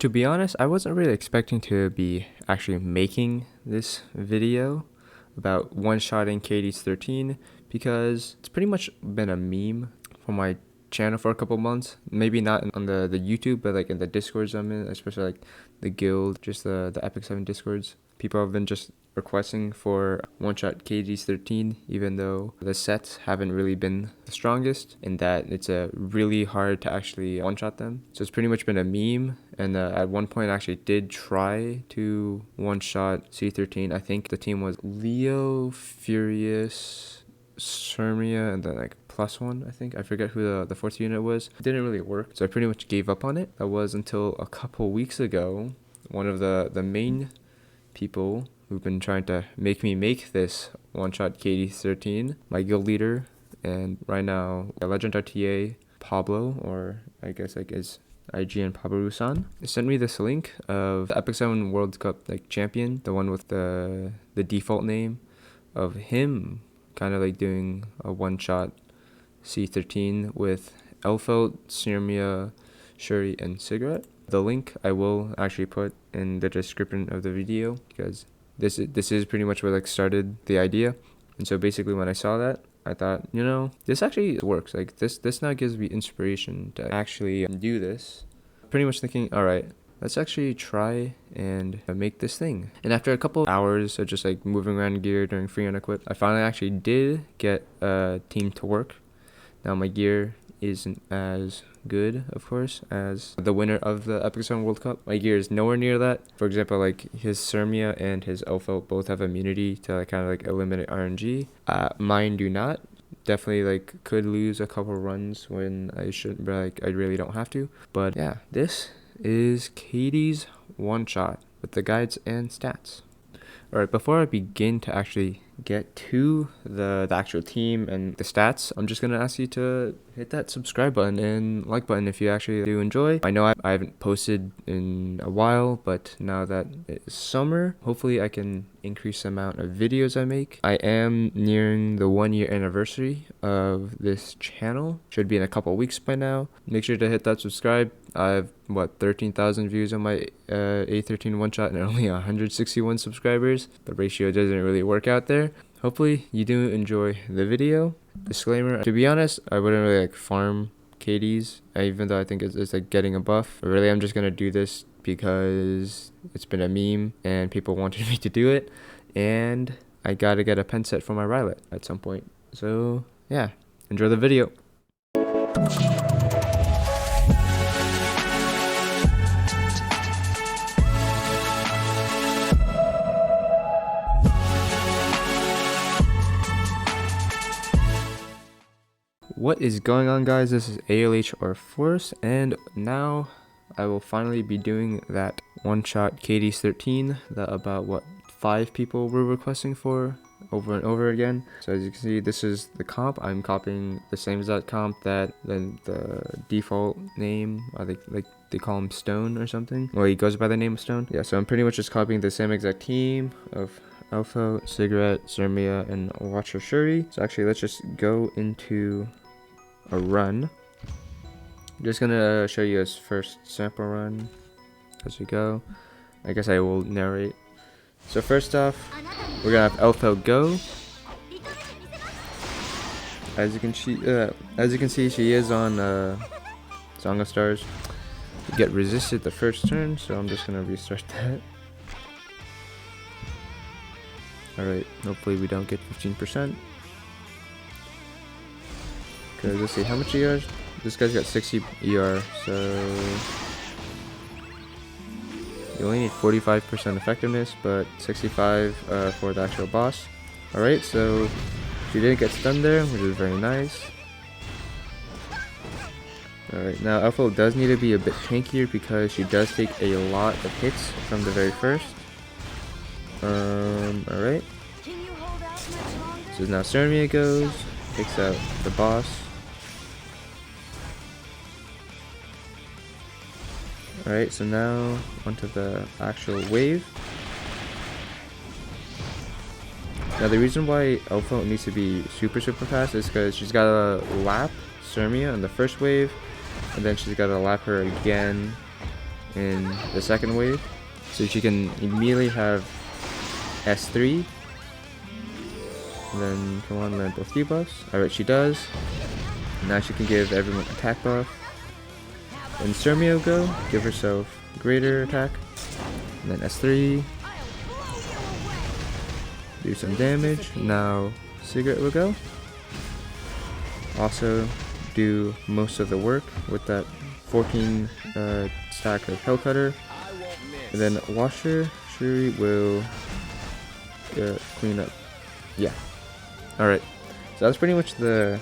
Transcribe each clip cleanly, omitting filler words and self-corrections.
To be honest, I wasn't really expecting to be actually making this video about one-shotting Caides 13 because it's pretty much been a meme for my channel for a couple months. Maybe not on the YouTube, but like in the Discords I'm in, especially like the guild, just the Epic 7 Discords. People have been just requesting for one-shot Caides 13, even though the sets haven't really been the strongest, in that it's really hard to actually one-shot them. So it's pretty much been a meme, and at one point I actually did try to one-shot C13. I think the team was Leo, Furious, Sermia, and then like +1, I think. I forget who the fourth unit was. It didn't really work, so I pretty much gave up on it. That was until a couple weeks ago. One of the main people who've been trying to make me make this one-shot Caides 13, my guild leader, and right now a Legend RTA, Pablo, or I guess like is IGN Pablo-san, sent me this link of the Epic 7 World Cup like champion, the one with the default name of him kind of like doing a one-shot C13 with Elfelt, Sirmia, Shuri, and Cigarette. The link I will actually put in the description of the video, because this is pretty much what like started the idea. And so basically when I saw that, I thought, you know, this actually works. Like this now gives me inspiration to actually do this. Pretty much thinking, all right, let's actually try and make this thing. And after a couple hours of just like moving around gear during free unequip, I finally actually did get a team to work. Now my gear isn't as good, of course, as the winner of the Epic 7 World Cup. My gear is nowhere near that. For example, like his Sirmia and his Elfelt both have immunity to like kind of like eliminate RNG. Mine do not. Definitely like could lose a couple runs when I shouldn't, like I really don't have to. But yeah, this is Caides one shot with the guides and stats. Alright, before I begin to actually get to the actual team and the stats, I'm just going to ask you to hit that subscribe button and like button if you actually do enjoy. I know I haven't posted in a while, but now that it's summer, hopefully I can increase the amount of videos I make. I am nearing the 1-year anniversary of this channel. Should be in a couple weeks by now. Make sure to hit that subscribe. I have 13,000 views on my A13 one shot and only 161 subscribers. The ratio doesn't really work out there. Hopefully you do enjoy the video. Disclaimer, to be honest, I wouldn't really like farm Caides, even though I think it's like getting a buff. But really I'm just gonna do this because it's been a meme and people wanted me to do it, and I gotta get a pen set for my Rylet at some point. So yeah, enjoy the video. What is going on, guys? This is Aelaech or Force, and now I will finally be doing that one-shot Caides 13 that about 5 people were requesting for over and over again. So as you can see, this is the comp. I'm copying the same exact comp that the default name, I think like they call him Stone or something. Well, he goes by the name of Stone. Yeah, so I'm pretty much just copying the same exact team of Alpha, Cigarette, Sirmia, and Watcher Shuri. So actually, let's just go into a run. I'm just gonna show you his first sample run as we go. I guess I will narrate. So first off, we're gonna have Elfelt go. As you can see, she is on Song of Stars. You get resisted the first turn, so I'm just gonna restart that. Alright, hopefully we don't get 15%. Because let's see, how much ER? This guy's got 60 ER, so you only need 45% effectiveness, but 65 for the actual boss. Alright, so she didn't get stunned there, which is very nice. Alright, now Elfelt does need to be a bit tankier because she does take a lot of hits from the very first. Alright. So now Sirmia goes, takes out the boss. Alright, so now onto the actual wave. Now the reason why Elfelt needs to be super fast is because she's got to lap Sirmia on the first wave, and then she's got to lap her again in the second wave. So she can immediately have S3. And then come on, land both debuffs. Alright, she does. Now she can give everyone attack buff. Then Xrd will go, give herself greater attack. And then S3. Do some damage. Now Xrd will go. Also do most of the work with that 14 stack of Hellcutter. And then Washer Shuri will clean up. Yeah. Alright. So that's pretty much the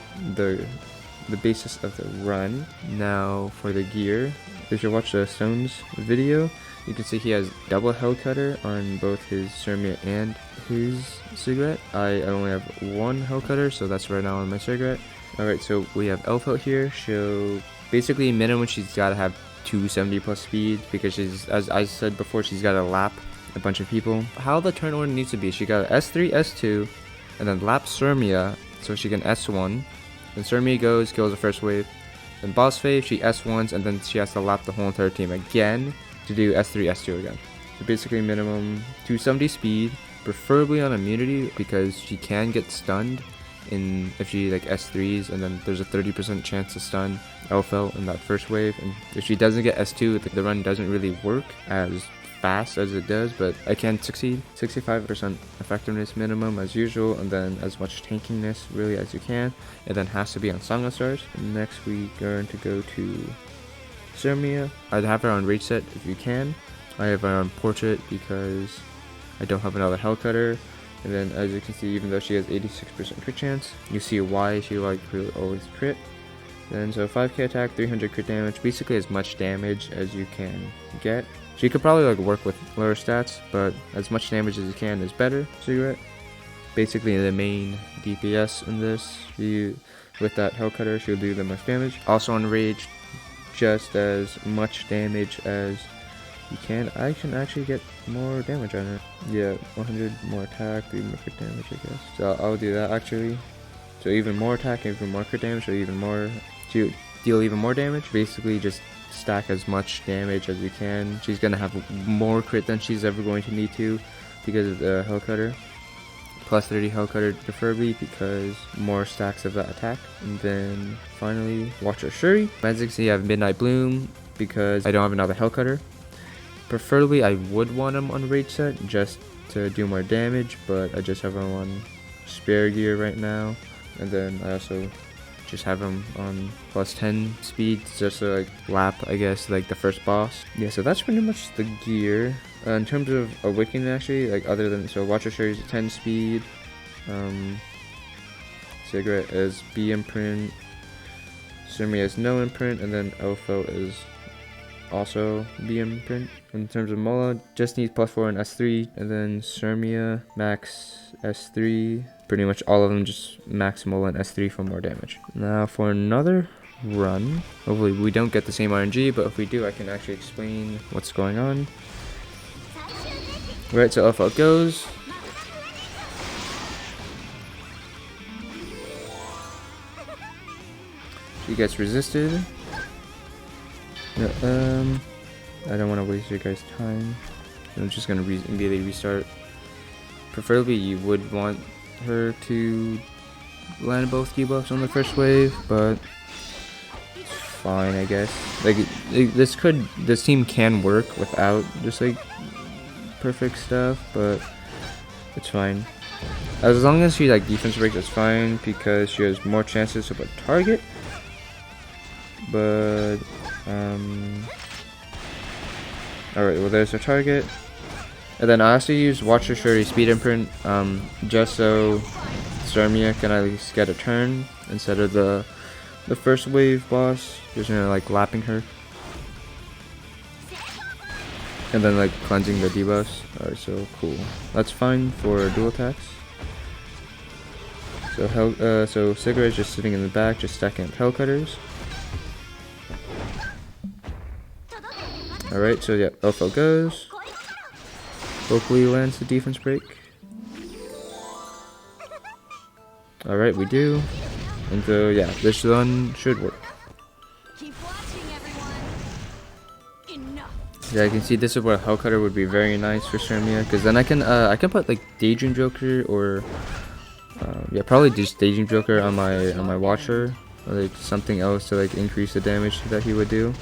basis of the run. Now for the gear. If you watch the Stone's video, you can see he has double Hellcutter on both his Xrd and his Xrd. I only have one Hellcutter, so that's right now on my Xrd. Alright, so we have Elf out here. She'll basically minimum she's gotta have 270 plus speed because she's, as I said before, she's gotta lap a bunch of people. How the turn order needs to be, she got S3, S2, and then lap Xrd so she can S1. Then Xrd goes, kills the first wave. Then boss phase, she S1s, and then she has to lap the whole entire team again to do S3, S2 again. So basically minimum 270 speed, preferably on immunity because she can get stunned if she like S3s, and then there's a 30% chance to stun Elfel in that first wave. And if she doesn't get S2, the run doesn't really work as fast as it does, but I can succeed. 65% effectiveness minimum as usual, and then as much tankiness really as you can. It then has to be on Song of Stars. And next we are going to go to Xrd. I'd have her on Rage Set if you can. I have her on Portrait because I don't have another Hellcutter. And then as you can see, even though she has 86% crit chance, you see why she will always crit. Then so 5k attack, 300 crit damage, basically as much damage as you can get. She could probably like work with lower stats, but as much damage as you can is better. Xrd. Basically the main DPS in this, with that Hellcutter, she'll do the most damage. Also on Rage, just as much damage as you can. I can actually get more damage on her. Yeah, 100 more attack, 3 more crit damage, I guess. So I'll do that actually. So even more attack, even more crit damage, so even more to deal even more damage. Basically just stack as much damage as you can. She's gonna have more crit than she's ever going to need to because of the Hellcutter. Plus 30 Hellcutter preferably because more stacks of that attack. And then finally, Watcher Shuri. As you can see, I have Midnight Bloom because I don't have another Hellcutter. Preferably, I would want him on Rage Set just to do more damage, but I just have him on Spare Gear right now. And then I also just have him on plus 10 speed just to like lap, I guess, like the first boss. Yeah, so that's pretty much the gear. In terms of Awakening, actually, like other than, so Watcher Shuri's 10 speed, Xrd is B imprint, Xrd has no imprint, and then Elfo is also B imprint. In terms of Mola, just needs plus 4 and S3, and then Xrd max S3. Pretty much all of them just max Mola and S3 for more damage. Now for another run, hopefully we don't get the same RNG, but if we do, I can actually explain what's going on. Right, so Elfo goes. She gets resisted. No, I don't want to waste your guys' time. I'm just gonna immediately restart. Preferably, you would want her to land both debuffs on the first wave, but it's fine, I guess. Like this team can work without just like perfect stuff, but it's fine. As long as she like defense breaks, it's fine because she has more chances of a target. But alright, well there's her target. And then I also use Watcher Shuri speed imprint just so Xrd can at least get a turn instead of the first wave boss just like lapping her. And then like cleansing the debuffs. Alright, so cool. That's fine for dual attacks. So Xrd is just sitting in the back, just stacking up Hellcutters. Alright, so yeah, Elfo goes. Hopefully lands the defense break. Alright, we do. And so yeah, this one should work. Keep watching, everyone. Enough. Yeah, I can see this is where Hell Cutter would be very nice for Cermia, because then I can put like Daydream Joker or yeah, probably just Daydream Joker on my Watcher, or like something else to like increase the damage that he would do.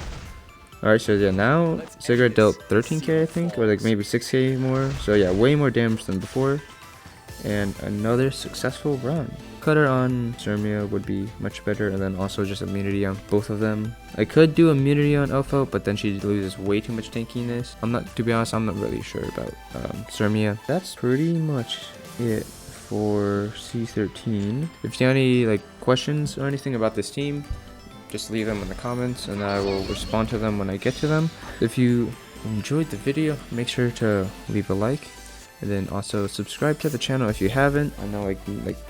Alright, so yeah, now Xrd dealt 13k I think, or like maybe 6k more, so yeah, way more damage than before, and another successful run. Cutter on Cermia would be much better, and then also just immunity on both of them. I could do immunity on Elfo, but then she loses way too much tankiness. To be honest, I'm not really sure about Cermia. That's pretty much it for C13. If you have any like questions or anything about this team, just leave them in the comments and I will respond to them when I get to them. If you enjoyed the video, make sure to leave a like, and then also subscribe to the channel if you haven't. I know like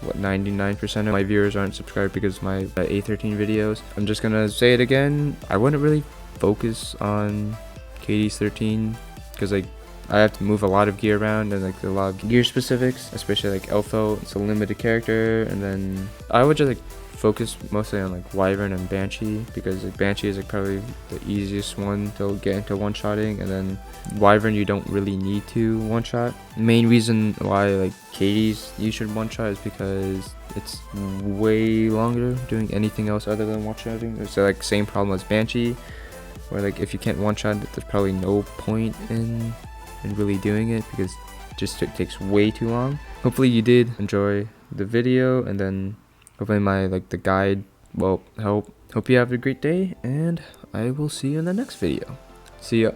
what 99% of my viewers aren't subscribed because of my A13 videos. I'm just gonna say it again, I wouldn't really focus on Caides 13 because like I have to move a lot of gear around, and like a lot of gear specifics, especially like Elfo, it's a limited character, and then I would just like focus mostly on like Wyvern and Banshee, because like Banshee is like probably the easiest one to get into one-shotting, and then Wyvern you don't really need to one-shot. Main reason why like Caides you should one-shot is because it's way longer doing anything else other than one-shotting. It's like same problem as Banshee, where like if you can't one-shot, there's probably no point in really doing it because it takes way too long. Hopefully you did enjoy the video, and then hopefully the guide will help. Hope you have a great day, and I will see you in the next video. See ya.